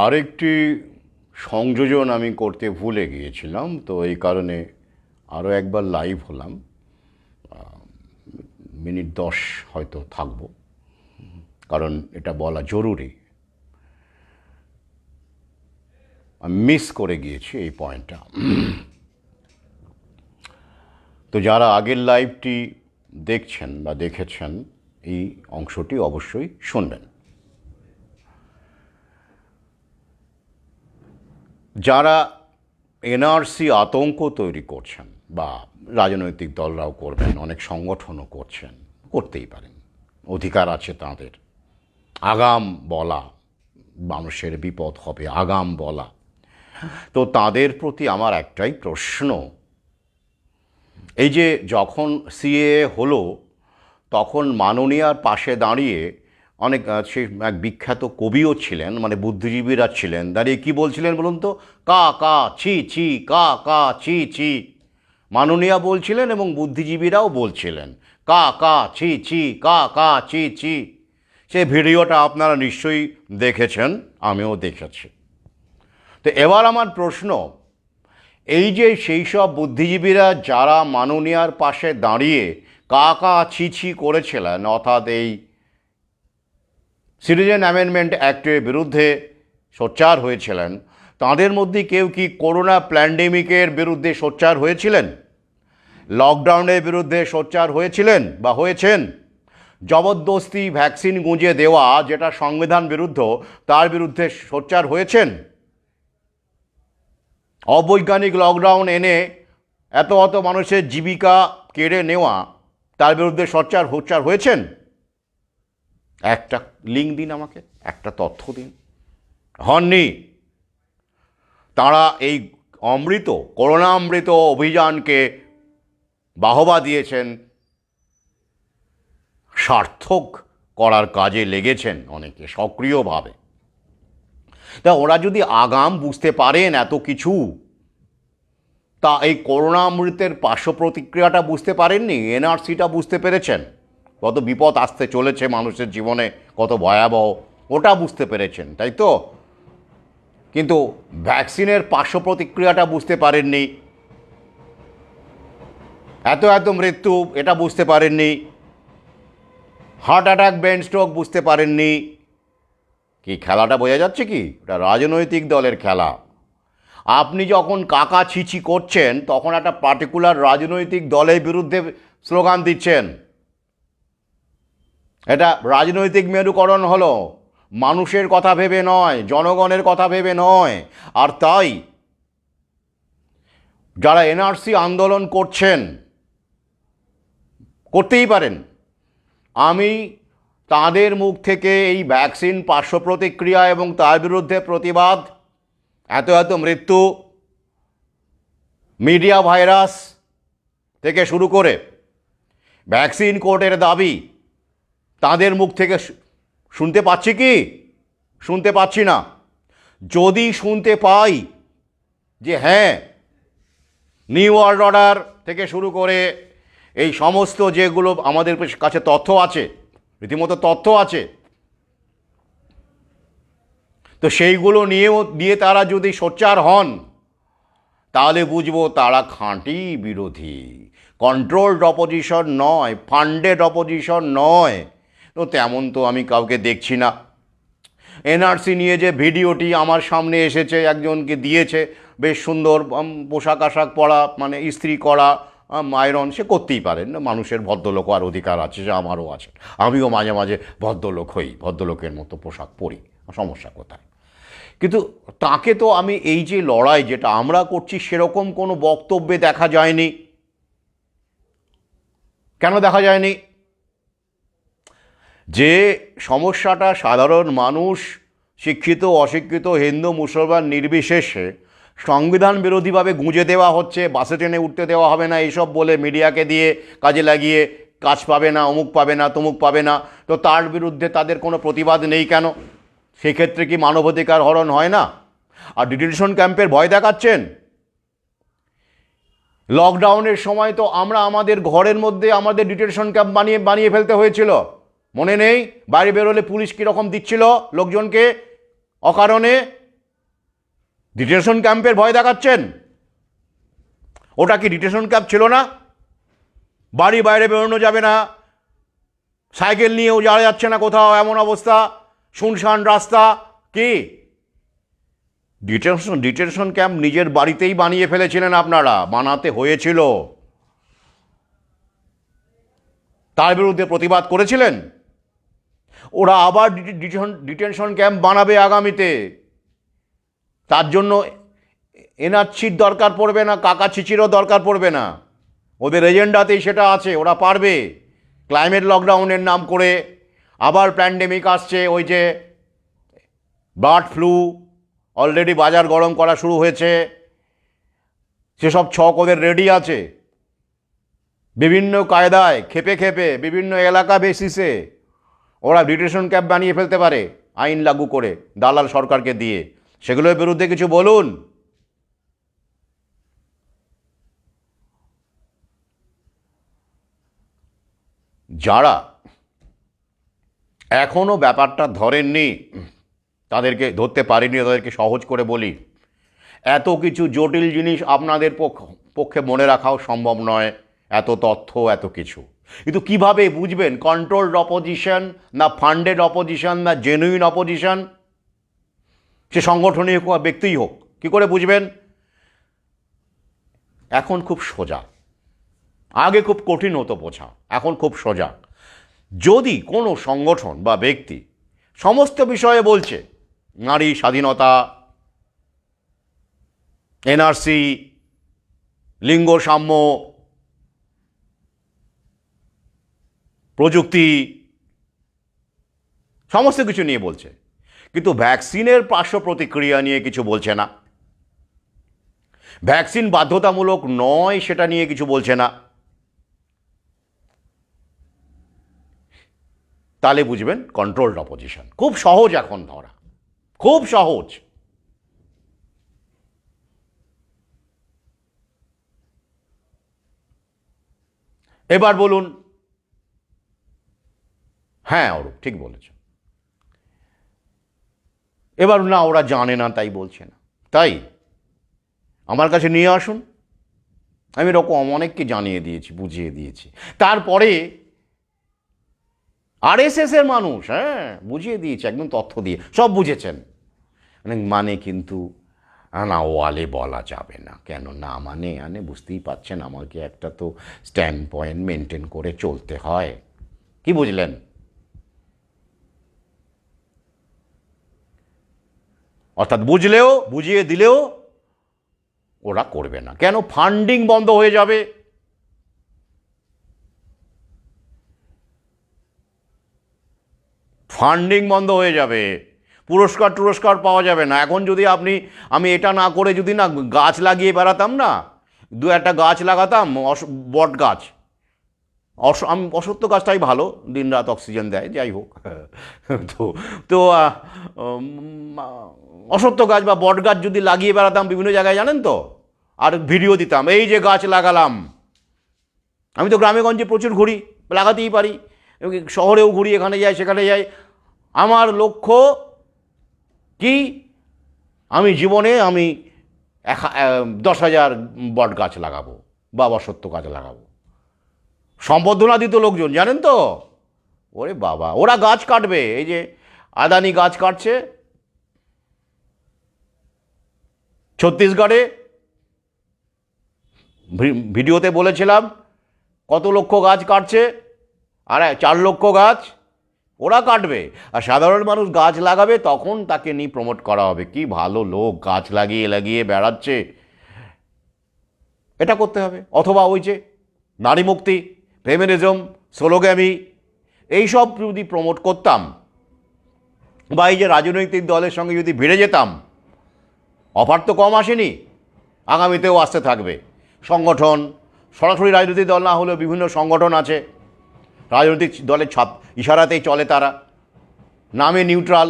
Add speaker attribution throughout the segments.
Speaker 1: আরেকটি সংযোজন আমি করতে ভুলে গিয়েছিলাম, তো এই কারণে আরও একবার লাইভ হলাম। মিনিট 10 হয়তো থাকবো, কারণ এটা বলা জরুরি। আমি মিস করে গিয়েছি এই পয়েন্টটা। তো যারা আগের লাইভটি দেখছেন বা দেখেছেন, এই অংশটি অবশ্যই শুনবেন। যারা এনআরসি আতঙ্ক তৈরি করছেন, বা রাজনৈতিক দলরাও করবেন, অনেক সংগঠনও করছেন, করতেই পারেন, অধিকার আছে তাদের আগাম বলা, মানুষের বিপদ হবে আগাম বলা। তো তাদের প্রতি আমার একটাই প্রশ্ন, এই যে যখন সিএএ হলো তখন মাননীয়ার পাশে দাঁড়িয়ে অনেক সে এক বিখ্যাত কবিও ছিলেন, মানে বুদ্ধিজীবীরা ছিলেন, দাঁড়িয়ে কি বলছিলেন বলুন তো? কা কা ছি ছি, কা কা ছি ছি। মাননীয়া বলছিলেন এবং বুদ্ধিজীবীরাও বলছিলেন কা কা ছি ছি, কা কা ছি ছি। সেই ভিডিওটা আপনারা নিশ্চয়ই দেখেছেন, আমিও দেখেছি। তো এবার আমার প্রশ্ন, এই যে সেই সব বুদ্ধিজীবীরা যারা মাননীয়ার পাশে দাঁড়িয়ে কা কা ছি ছি করেছিলেন, অর্থাৎ এই সিটিজেন অ্যামেন্ডমেন্ট অ্যাক্টের বিরুদ্ধে সোচ্চার হয়েছিলেন, তাদের মধ্যে কেউ কি করোনা প্যান্ডেমিকের বিরুদ্ধে সোচ্চার হয়েছিলেন? লকডাউনের বিরুদ্ধে সোচ্চার হয়েছিলেন বা হয়েছেন? জবরদস্তি ভ্যাকসিন গুঁজে দেওয়া, যেটা সংবিধান বিরুদ্ধ, তার বিরুদ্ধে সোচ্চার হয়েছেন? অবৈজ্ঞানিক লকডাউন এনে এত এত মানুষের জীবিকা কেড়ে নেওয়া, তার বিরুদ্ধে সোচ্চার হয়েছেন? একটা লিঙ্ক দিন আমাকে, একটা তথ্য দিন। হননি। তাঁরা এই করোনা অমৃত অভিযানকে বাহবা দিয়েছেন, সার্থক করার কাজে লেগেছেন অনেকে সক্রিয়ভাবে। তা ওরা যদি আগাম বুঝতে পারেন এত কিছু, তা এই করোনা অমৃতের পার্শ্ব প্রতিক্রিয়াটা বুঝতে পারেননি? এনআরসিটা বুঝতে পেরেছেন কত বিপদ আসতে চলেছে মানুষের জীবনে, কত ভয়াবহ, ওটা বুঝতে পেরেছেন, তাই তো? কিন্তু ভ্যাকসিনের পার্শ্ব প্রতিক্রিয়াটা বুঝতে পারেননি, এত এত মৃত্যু এটা বুঝতে পারেননি, হার্ট অ্যাটাক, ব্রেন স্ট্রোক বুঝতে পারেননি। কি খেলাটা বোঝা যাচ্ছে? কি এটা রাজনৈতিক দলের খেলা। আপনি যখন কাকা ছিছি করছেন, তখন একটা পার্টিকুলার রাজনৈতিক দলের বিরুদ্ধে স্লোগান দিচ্ছেন। এটা রাজনৈতিক মেরুকরণ হলো, মানুষের কথা ভেবে নয়, জনগণের কথা ভেবে নয়। আর তাই যারা এনআরসি আন্দোলন করছেন, করতেই পারেন, আমি তাদের মুখ থেকে এই ভ্যাকসিন পার্শ্ব প্রতিক্রিয়া এবং তার বিরুদ্ধে প্রতিবাদ, এত এত মৃত্যু, মিডিয়া ভাইরাস থেকে শুরু করে ভ্যাকসিন কোর্টের দাবি, তাদের মুখ থেকে শুনতে পাচ্ছি কি? শুনতে পাচ্ছি না। যদি শুনতে পাই যে হ্যাঁ, নিউ ওয়ার্ল্ড অর্ডার থেকে শুরু করে এই সমস্ত যেগুলো আমাদের কাছে তথ্য আছে, রীতিমতো তথ্য আছে, তো সেইগুলো নিয়ে তারা যদি সোচ্চার হন, তাহলে বুঝবো তারা খাঁটি বিরোধী, কন্ট্রোলড অপোজিশন নয়, ফান্ডেড অপোজিশন নয়। তো তেমন তো আমি কাউকে দেখছি না। এনআরসি নিয়ে যে ভিডিওটি আমার সামনে এসেছে, একজনকে দিয়েছে, বেশ সুন্দর পোশাক আশাক পরা, মানে ইস্ত্রি করা, আয়রন, সে করতেই পারেন, মানুষের ভদ্রলোক আর অধিকার আছে, যে আমারও আছে। আমিও মাঝে মাঝে ভদ্রলোক হই, ভদ্রলোকের মতো পোশাক পরি, সমস্যা কোথায়? কিন্তু তাকে তো আমি এই যে লড়াই যেটা আমরা করছি, সেরকম কোনো বক্তব্যে দেখা যায়নি। কেন দেখা যায়নি? যে সমস্যাটা সাধারণ মানুষ, শিক্ষিত অশিক্ষিত, হিন্দু মুসলমান নির্বিশেষে সংবিধান বিরোধীভাবে গুঁজে দেওয়া হচ্ছে, বাসে ট্রেনে উঠতে দেওয়া হবে না এইসব বলে মিডিয়াকে দিয়ে কাজে লাগিয়ে, কাজ পাবে না, অমুক পাবে না, তমুক পাবে না, তো তার বিরুদ্ধে তাদের কোনো প্রতিবাদ নেই কেন? সেক্ষেত্রে কি মানবাধিকার হরণ হয় না? আর ডিটেনশন ক্যাম্পের ভয় দেখাচ্ছেন। লকডাউনের সময় তো আমরা আমাদের ঘরের মধ্যে আমাদের ডিটেনশন ক্যাম্প বানিয়ে ফেলতে হয়েছিল, মনে নেই? বাইরে বেরোলে পুলিশ কীরকম দিচ্ছিল লোকজনকে, অকারণে ডিটেনশন ক্যাম্পের ভয় দেখাচ্ছেন। ওটা কি ডিটেনশন ক্যাম্প ছিল না? বাড়ি বাইরে বেরোনো যাবে না, সাইকেল নিয়েও যাওয়া যাচ্ছে না কোথাও, এমন অবস্থা, শুনশান রাস্তা। কি ডিটেনশন ক্যাম্প নিজের বাড়িতেই বানিয়ে ফেলেছিলেন আপনারা, বানাতে হয়েছিল। তার বিরুদ্ধে প্রতিবাদ করেছিলেন। ওরা আবার ডিটেনশন ক্যাম্প বানাবে আগামীতে। তার জন্য এনআরসির দরকার পড়বে না, কাকা ছিচিরও দরকার পড়বে না। ওদের এজেন্ডাতেই সেটা আছে, ওরা পারবে। ক্লাইমেট লকডাউনের নাম করে আবার প্যান্ডেমিক আসছে, ওই যে বার্ড ফ্লু, অলরেডি বাজার গরম করা শুরু হয়েছে। সেসব ছক ওদের রেডি আছে, বিভিন্ন কায়দায় খেপে খেপে বিভিন্ন এলাকা বেসিসে ওরা ডিটেনশন ক্যাম্প বানিয়ে ফেলতে পারে আইন লাগু করে, দালাল সরকারকে দিয়ে। সেগুলোর বিরুদ্ধে কিছু বলুন। যারা এখনও ব্যাপারটা ধরেননি, তাদেরকে ধরতে পারিনি, তাদেরকে সহজ করে বলি, এত কিছু জটিল জিনিস আপনাদের পক্ষে মনে রাখাও সম্ভব নয়, এত তথ্য, এত কিছু। কিন্তু কিভাবে বুঝবেন কন্ট্রোলড অপোজিশন না ফান্ডেড অপোজিশন না জেনুইন অপোজিশন? সে সংগঠনই হোক বা ব্যক্তিই হোক, কী করে বুঝবেন? এখন খুব সোজা, আগে খুব কঠিন হতো বোঝা, এখন খুব সোজা। যদি কোনো সংগঠন বা ব্যক্তি সমস্ত বিষয়ে বলছে, নারী স্বাধীনতা, এনআরসি, লিঙ্গ সাম্য, প্রযুক্তি, সমস্ত কিছু নিয়ে বলছে, কিন্তু ভ্যাকসিনের পার্শ্ব প্রতিক্রিয়া নিয়ে কিছু বলছে না, ভ্যাকসিন বাধ্যতামূলক নয় সেটা নিয়ে কিছু বলছে না, তাহলে বুঝবেন কন্ট্রোলড অপোজিশন। খুব সহজ এখন ধরা, খুব সহজ। এবার বলুন। হ্যাঁ অরূপ ঠিক বলেছ। এবার না, ওরা জানে না তাই বলছে না, তাই আমার কাছে নিয়ে আসুন, আমি এরকম অনেককে জানিয়ে দিয়েছি, বুঝিয়ে দিয়েছি। তারপরে আরএসএস এর মানুষ, হ্যাঁ বুঝিয়ে দিয়েছে, একদম তথ্য দিয়ে সব বুঝেছেন। মানে কিন্তু না, ওয়ালে বলা যাবে না, কেন না মানে বুঝতেই পারছেন, আমাকে একটা তো স্ট্যান্ড পয়েন্ট মেনটেন করে চলতে হয়। কি বুঝলেন? অর্থাৎ বুঝলেও, বুঝিয়ে দিলেও ওরা করবে না। কেন? ফান্ডিং বন্ধ হয়ে যাবে। ফান্ডিং বন্ধ হয়ে যাবে, পুরস্কার পাওয়া যাবে না। এখন যদি আমি এটা না করে যদি না গাছ লাগিয়ে বেড়াতাম না, দু একটা গাছ লাগাতাম, বট গাছ, আমি অশ্বত্থ গাছটাই ভালো, দিনরাত অক্সিজেন দেয়, যাই হোক। তো তো অশ্বত্থ গাছ বা বট গাছ যদি লাগিয়ে বেড়াতাম বিভিন্ন জায়গায়, জানেন তো, আর ভিডিও দিতাম, এই যে গাছ লাগালাম। আমি তো গ্রামে গঞ্জে প্রচুর ঘুরি, লাগাতেই পারি, শহরেও ঘুরি, এখানে যাই সেখানে যাই। আমার লক্ষ্য কি? আমি জীবনে 10,000 বট গাছ লাগাবো বা অশ্বত্থ গাছ লাগাবো। সম্বর্ধনা দিত লোকজন, জানেন তো। ওরে বাবা, ওরা গাছ কাটবে, এই যে আদানি গাছ কাটছে ছত্তিশগড়ে, ভিডিওতে বলেছিলাম কত লক্ষ গাছ কাটছে, আর 4 লক্ষ গাছ ওরা কাটবে। আর সাধারণ মানুষ গাছ লাগাবে, তখন তাকে নিয়ে প্রমোট করা হবে, কি ভালো লোক, গাছ লাগিয়ে লাগিয়ে বেড়াচ্ছে, এটা করতে হবে। অথবা ওই যে নারী মুক্তি, ফেমিনিজম, সোলোগ্যামি, এইসব যদি প্রমোট করতাম, বা এই যে রাজনৈতিক দলের সঙ্গে যদি ভিড়ে যেতাম, অফার তো কম আসেনি, আগামীতেও আসতে থাকবে। সংগঠন, সরাসরি রাজনৈতিক দল না হলেও বিভিন্ন সংগঠন আছে, রাজনৈতিক দলের ইশারাতেই চলে, তারা নামে নিউট্রাল।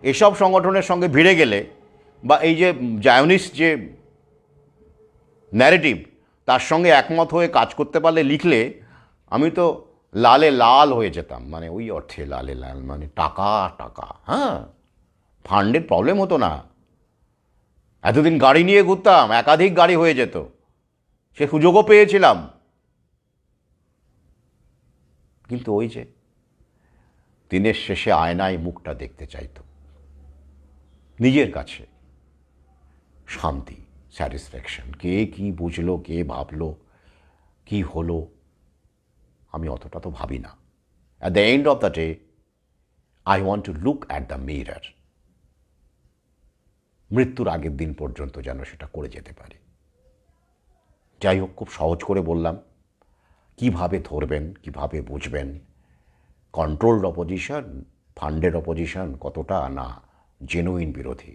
Speaker 1: এসব সংগঠনের সঙ্গে ভিড়ে গেলে, বা এই যে জায়নিস্ট যে ন্যারেটিভ, তার সঙ্গে একমত হয়ে কাজ করতে পারলে, লিখলে, আমি তো লালে লাল হয়ে যেতাম, মানে ওই অর্থে লালে লাল, মানে টাকা টাকা, হ্যাঁ ফান্ডের প্রবলেম হতো না। এতদিন গাড়ি নিয়ে ঘুরতাম, একাধিক গাড়ি হয়ে যেত, সে সুযোগও পেয়েছিলাম। কিন্তু ওই যে দিনের শেষে আয়নায় মুখটা দেখতে চাইতো, নিজের কাছে শান্তি, স্যাটিসফ্যাকশন, কে কি বুঝলো, কে ভাবলো, কি হলো, আমি অতটা তো ভাবি না। At the end of the day I want to look at the mirror. মৃত্যুর আগের দিন পর্যন্ত যেন সেটা করে যেতে পারি। যাই হোক, খুব সহজ করে বললাম। কিভাবে ধরবেন, কিভাবে বুঝবেন কন্ট্রোলড অপোজিশন, ফান্ডেড অপোজিশন কতটা না জেনুইন বিরোধী,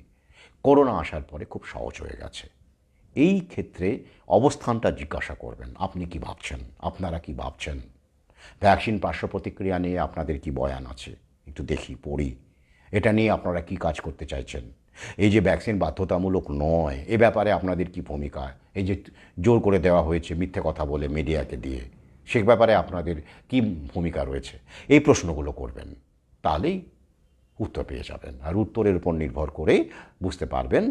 Speaker 1: করোনা আসার পরে খুব সহজ হয়ে গেছে। এই ক্ষেত্রে অবস্থানটা জিজ্ঞাসা করবেন, আপনি কি ভাবছেন, আপনারা কি ভাবছেন, ভ্যাকসিন পার্শ্ব প্রতিক্রিয়া নিয়ে আপনাদের কি বয়ান আছে, একটু দেখি, পড়ি, এটা নিয়ে আপনারা কি কাজ করতে চাইছেন। এই যে ভ্যাকসিন বাধ্যতামূলক নয়, এ ব্যাপারে আপনাদের কি ভূমিকা, এই যে জোর করে দেওয়া হয়েছে মিথ্যে কথা বলে মিডিয়াকে দিয়ে, সে ব্যাপারে আপনাদের কি ভূমিকা রয়েছে, এই প্রশ্নগুলো করবেন। তাহলেই উত্তর পেয়ে যাবেন। আর উত্তরের উপর নির্ভর করে বুঝতে পারবেন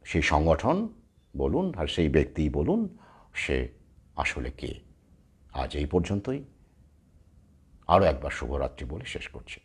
Speaker 1: সেই সংগঠন বলুন আর সেই ব্যক্তি বলুন, সে আসলে কে। আজ এই পর্যন্তই। আরও একবার শুভরাত্রি বলে শেষ করছি।